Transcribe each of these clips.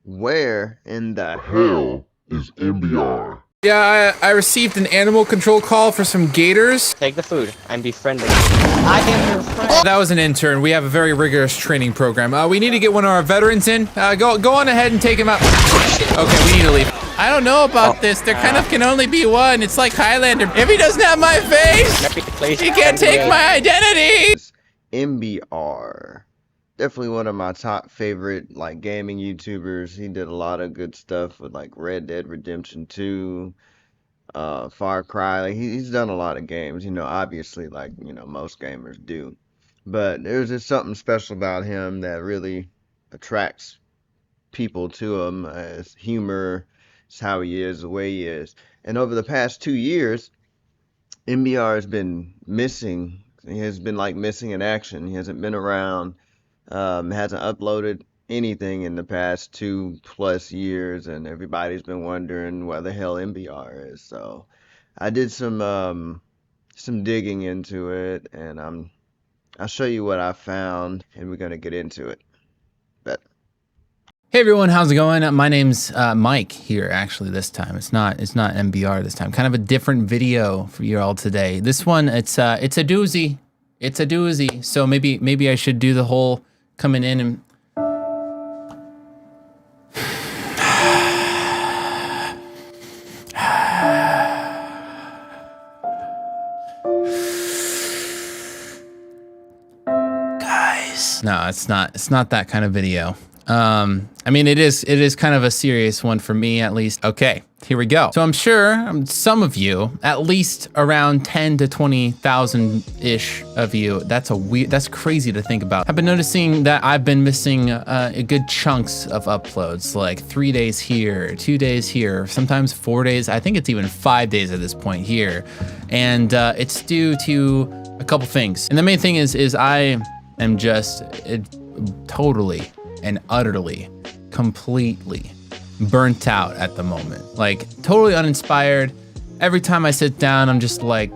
Where in the hell is Embear? Yeah, I received an animal control call for some gators. Take the food. I'm befriending. I am your friend. That was an intern. We have a very rigorous training program. We need to get one of our veterans in. Go on ahead and take him out. Okay, we need to leave. I don't know about this. There kind of can only be one. It's like Highlander. If he doesn't have my face, he can't take my identity. Embear. Definitely one of my top favorite like gaming YouTubers. He did a lot of good stuff with like Red Dead Redemption 2, Far Cry. Like, he's done a lot of games, obviously like, most gamers do. But there's just something special about him that really attracts people to him. His humor, it's how he is, the way he is. And over the past 2 years, Embear has been missing. He has been like missing in action. He hasn't been around. Hasn't uploaded anything in the past 2+ years, and everybody's been wondering where the hell Embear is. So I did some digging into it, and I'll show you what I found, and we're gonna get into it. Bet. Hey everyone, how's it going? My name's Mike here. Actually, this time it's not Embear this time. Kind of a different video for you all today. This one, it's a doozy. It's a doozy. So maybe I should do the whole coming in and guys. No, it's not that kind of video. I mean, it is kind of a serious one for me, at least. Okay, here we go. So I'm sure some of you, at least around 10 to 20,000-ish of you, that's crazy to think about. I've been noticing that I've been missing a good chunks of uploads, like 3 days here, 2 days here, sometimes 4 days. I think it's even 5 days at this point here. And it's due to a couple things. And the main thing is I am just totally and utterly, completely burnt out at the moment. Like, totally uninspired. Every time I sit down, I'm just like,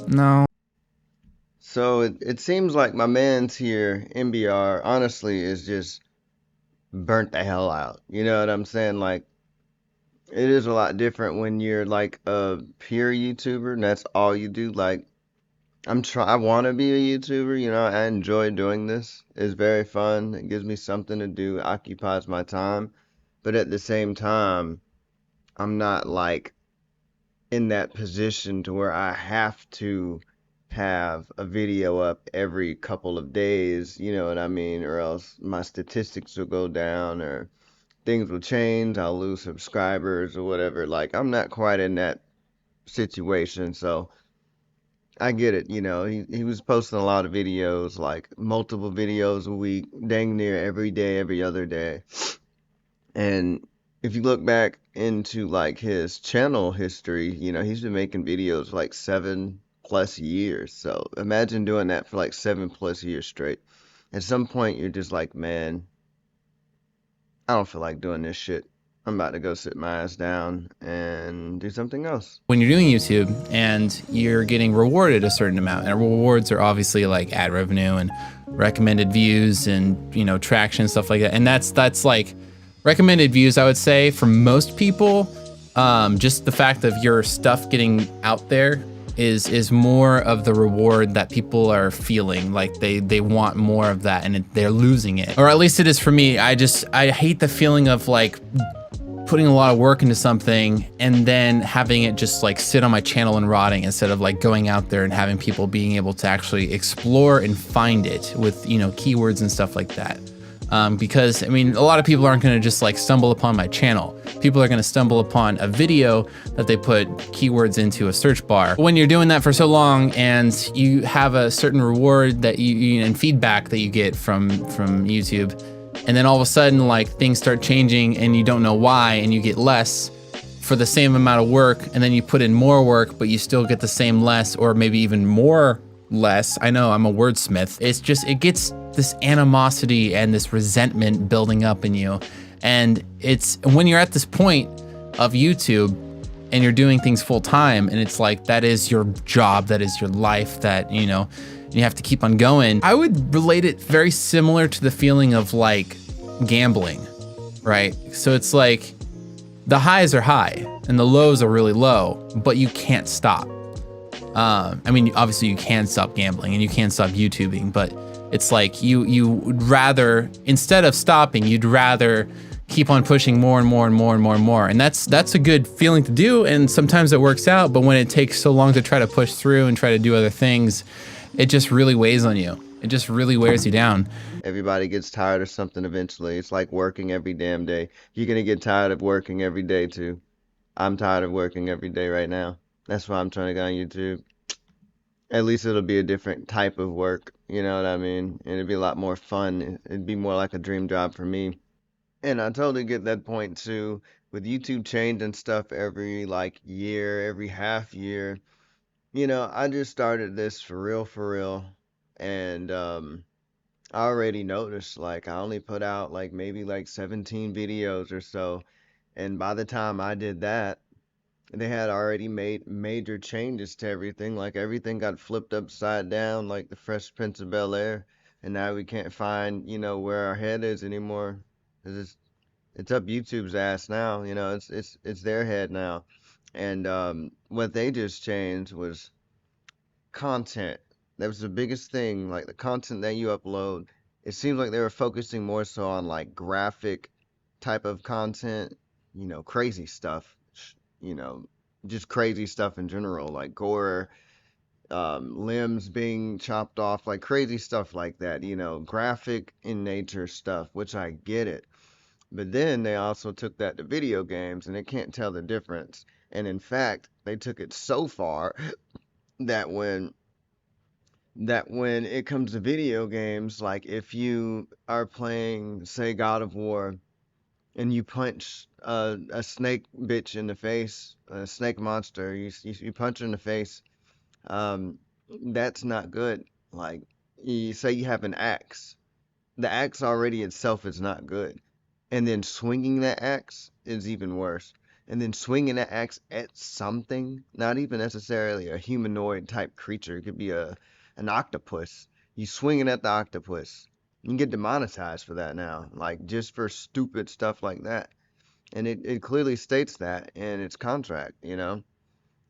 no. So it seems like my man's here, Embear, honestly, is just burnt the hell out. You know what I'm saying? Like, it is a lot different when you're like a pure YouTuber and that's all you do. Like, I want to be a YouTuber, I enjoy doing this. It's very fun. It gives me something to do, occupies my time. But at the same time, I'm not like in that position to where I have to have a video up every couple of days, you know what I mean? Or else my statistics will go down or things will change. I'll lose subscribers or whatever. Like, I'm not quite in that situation, so I get it, he was posting a lot of videos, like multiple videos a week, dang near every day, every other day. And if you look back into like his channel history, he's been making videos for like 7+ years. So imagine doing that for like 7+ years straight. At some point you're just like, man, I don't feel like doing this shit. I'm about to go sit my ass down and do something else. When you're doing YouTube and you're getting rewarded a certain amount, and rewards are obviously like ad revenue and recommended views and, traction, stuff like that. And that's like recommended views, I would say, for most people, just the fact of your stuff getting out there is more of the reward that people are feeling. Like they want more of that and they're losing it. Or at least it is for me. I hate the feeling of like putting a lot of work into something and then having it just like sit on my channel and rotting instead of like going out there and having people being able to actually explore and find it with, keywords and stuff like that. Because, I mean, a lot of people aren't going to just like stumble upon my channel. People are going to stumble upon a video that they put keywords into a search bar. When you're doing that for so long and you have a certain reward that and feedback that you get from YouTube, and then all of a sudden like things start changing and you don't know why, and you get less for the same amount of work, and then you put in more work but you still get the same less, or maybe even more less. I know, I'm a wordsmith. It's just, it gets this animosity and this resentment building up in you. And it's when you're at this point of YouTube and you're doing things full time, and it's like that is your job, that is your life, that you have to keep on going. I would relate it very similar to the feeling of like gambling. right? So it's like the highs are high and the lows are really low, but you can't stop. I mean, obviously you can stop gambling and you can stop YouTubing, but it's like you would rather, instead of stopping, you'd rather keep on pushing more and more and more and more and more. And that's a good feeling to do. And sometimes it works out, but when it takes so long to try to push through and try to do other things, it just really weighs on you. It just really wears you down. Everybody gets tired of something eventually. It's like working every damn day. You're gonna get tired of working every day too. I'm tired of working every day right now. That's why I'm trying to get on YouTube. At least it'll be a different type of work, you know what I mean? And it'd be a lot more fun. It'd be more like a dream job for me. And I totally get that point too. With YouTube changing stuff every like year, every half year. You know, I just started this for real. And I already noticed like I only put out like maybe like 17 videos or so. And by the time I did that, they had already made major changes to everything. Like everything got flipped upside down, like the Fresh Prince of Bel-Air, and now we can't find, you know, where our head is anymore. 'Cause it's up YouTube's ass now. You know, it's their head now. And what they just changed was content. That was the biggest thing. Like the content that you upload. It seems like they were focusing more so on like graphic type of content. You know, crazy stuff. You know, just crazy stuff in general, like gore, limbs being chopped off, like crazy stuff like that, you know, graphic in nature stuff, which I get it. But then they also took that to video games and they can't tell the difference. And in fact, they took it so far that when it comes to video games, like if you are playing, say, God of War, and you punch a snake bitch in the face, a snake monster, you punch her in the face, um, that's not good. Like, you say you have an axe. The axe already itself is not good. And then swinging that axe is even worse. And then swinging that axe at something, not even necessarily a humanoid type creature. It could be an octopus. You swing it at the octopus. You can get demonetized for that now. Like, just for stupid stuff like that. And it clearly states that in its contract, you know?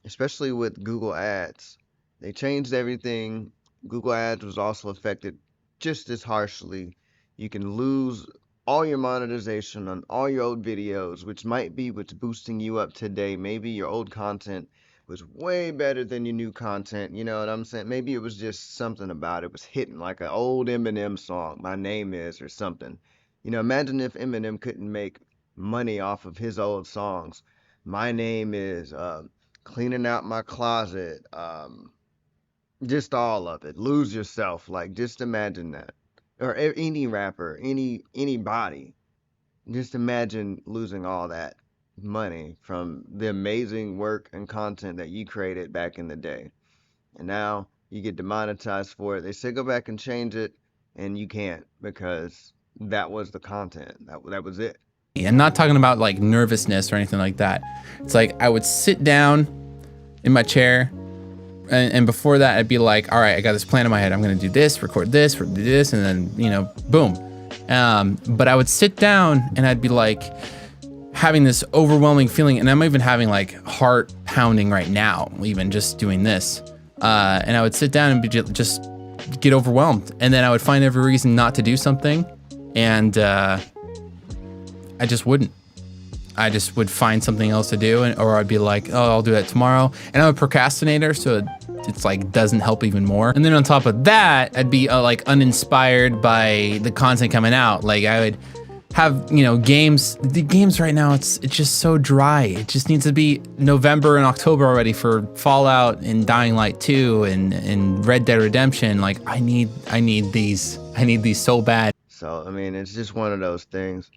Especially with Google Ads. They changed everything. Google Ads was also affected just as harshly. You can lose all your monetization on all your old videos, which might be what's boosting you up today. Maybe your old content was way better than your new content. You know what I'm saying? Maybe it was just something about it was hitting like an old Eminem song, My Name Is, or something. You know, imagine if Eminem couldn't make money off of his old songs. My name is cleaning out my closet, just all of it. Lose yourself, like just imagine that. Or any rapper, anybody, just imagine losing all that money from the amazing work and content that you created back in the day. And now you get demonetized for it. They say go back and change it, and you can't because that was the content. That was it. I'm not talking about like nervousness or anything like that. It's like I would sit down in my chair, and before that I'd be like, all right, I got this plan in my head. I'm gonna do this, record this, do this, and then, you know, boom. But I would sit down and I'd be like having this overwhelming feeling, and I'm even having like heart pounding right now, even just doing this. And I would sit down and be just get overwhelmed, and then I would find every reason not to do something, and I just wouldn't. I just would find something else to do, or I'd be like, oh, I'll do that tomorrow. And I'm a procrastinator, so it's like doesn't help even more. And then on top of that, I'd be like uninspired by the content coming out. Like I would have, you know, the games right now, it's just so dry. It just needs to be November and October already for Fallout and Dying Light 2 and Red Dead Redemption. Like I need these so bad. So, I mean, it's just one of those things.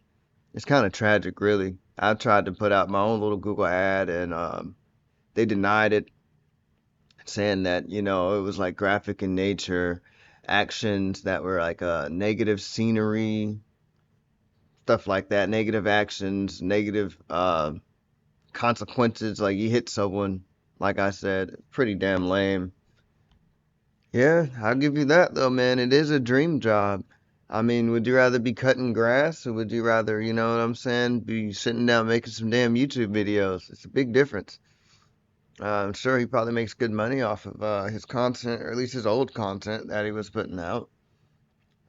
It's kind of tragic, really. I tried to put out my own little Google ad, and they denied it, saying that, you know, it was like graphic in nature, actions that were like negative scenery, stuff like that, negative actions, negative consequences, like you hit someone, like I said, pretty damn lame. Yeah, I'll give you that though, man. It is a dream job. I mean, would you rather be cutting grass or would you rather, you know what I'm saying, be sitting down making some damn YouTube videos? It's a big difference. I'm sure he probably makes good money off of his content, or at least his old content that he was putting out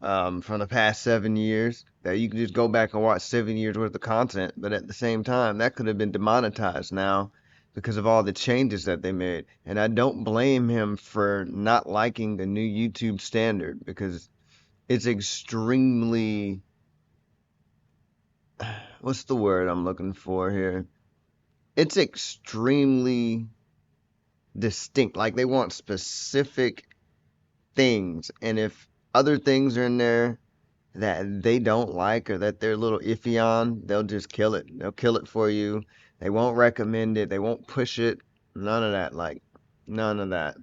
from the past 7 years. That you can just go back and watch 7 years worth of content, but at the same time, that could have been demonetized now because of all the changes that they made. And I don't blame him for not liking the new YouTube standard because it's extremely, what's the word I'm looking for here? It's extremely distinct. Like they want specific things, and if other things are in there that they don't like or that they're a little iffy on, they'll just kill it. They'll kill it for you. They won't recommend it. They won't push it. None of that. Like none of that.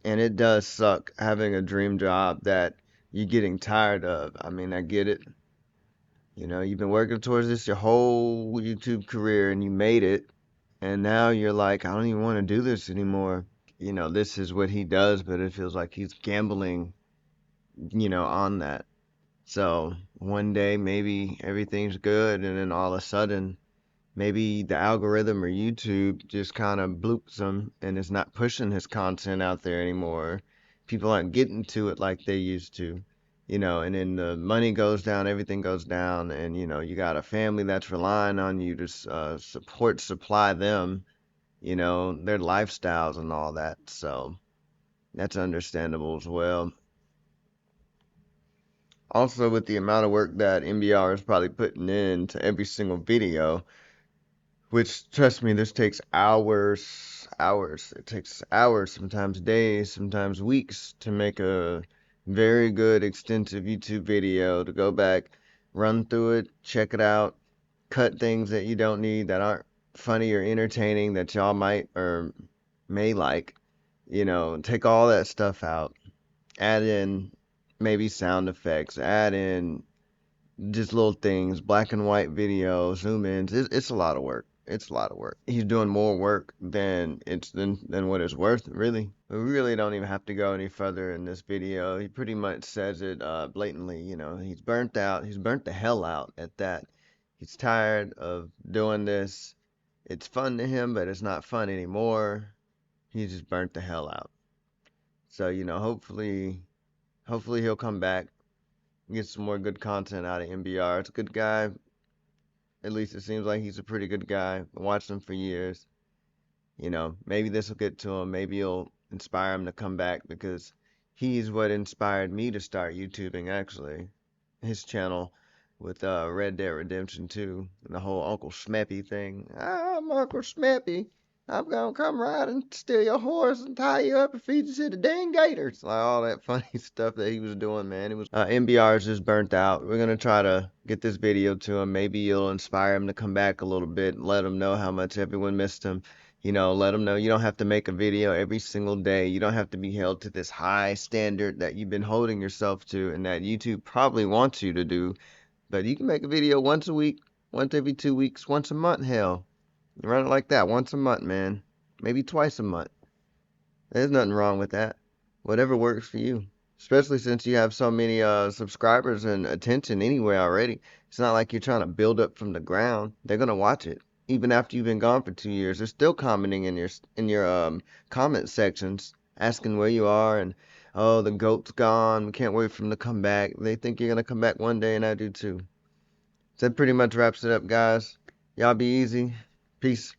And it does suck having a dream job that you're getting tired of. I mean, I get it. You know, you've been working towards this your whole YouTube career and you made it. And now you're like, I don't even want to do this anymore. You know, this is what he does, but it feels like he's gambling, on that. So one day maybe everything's good, and then all of a sudden, maybe the algorithm or YouTube just kind of bloops him and is not pushing his content out there anymore. People aren't getting to it like they used to, and then the money goes down, everything goes down, and you got a family that's relying on you to supply them, their lifestyles and all that. So that's understandable as well. Also, with the amount of work that MBR is probably putting into every single video, which trust me, this takes hours, hours. It takes hours, sometimes days, sometimes weeks to make a very good extensive YouTube video to go back, run through it, check it out, cut things that you don't need that aren't funny or entertaining that y'all might or may like, take all that stuff out, add in maybe sound effects, add in just little things, black and white videos, zoom ins. It's a lot of work. It's a lot of work. He's doing more work than what it's worth, really. We really don't even have to go any further in this video. He pretty much says it blatantly. He's burnt out. He's burnt the hell out at that. He's tired of doing this. It's fun to him, but it's not fun anymore. He's just burnt the hell out. So hopefully he'll come back, get some more good content out of MBR. It's a good guy. At least it seems like he's a pretty good guy. I watched him for years. Maybe this will get to him. Maybe it'll inspire him to come back because he's what inspired me to start YouTubing, actually. His channel with Red Dead Redemption 2 and the whole Uncle Schmeppy thing. I'm Uncle Schmeppy. I'm gonna come ride and steal your horse and tie you up and feed you to the dang gators. Like all that funny stuff that he was doing, man. It was MBR is just burnt out. We're gonna try to get this video to him. Maybe you'll inspire him to come back a little bit and let him know how much everyone missed him. Let him know you don't have to make a video every single day. You don't have to be held to this high standard that you've been holding yourself to and that YouTube probably wants you to do. But you can make a video once a week, once every 2 weeks, once a month, hell. You run it like that once a month, man. Maybe twice a month. There's nothing wrong with that. Whatever works for you. Especially since you have so many subscribers and attention anyway already. It's not like you're trying to build up from the ground. They're gonna watch it. Even after you've been gone for 2 years, they're still commenting in your comment sections, asking where you are and oh the goat's gone. We can't wait for him to come back. They think you're gonna come back one day, and I do too. So that pretty much wraps it up, guys. Y'all be easy. Peace.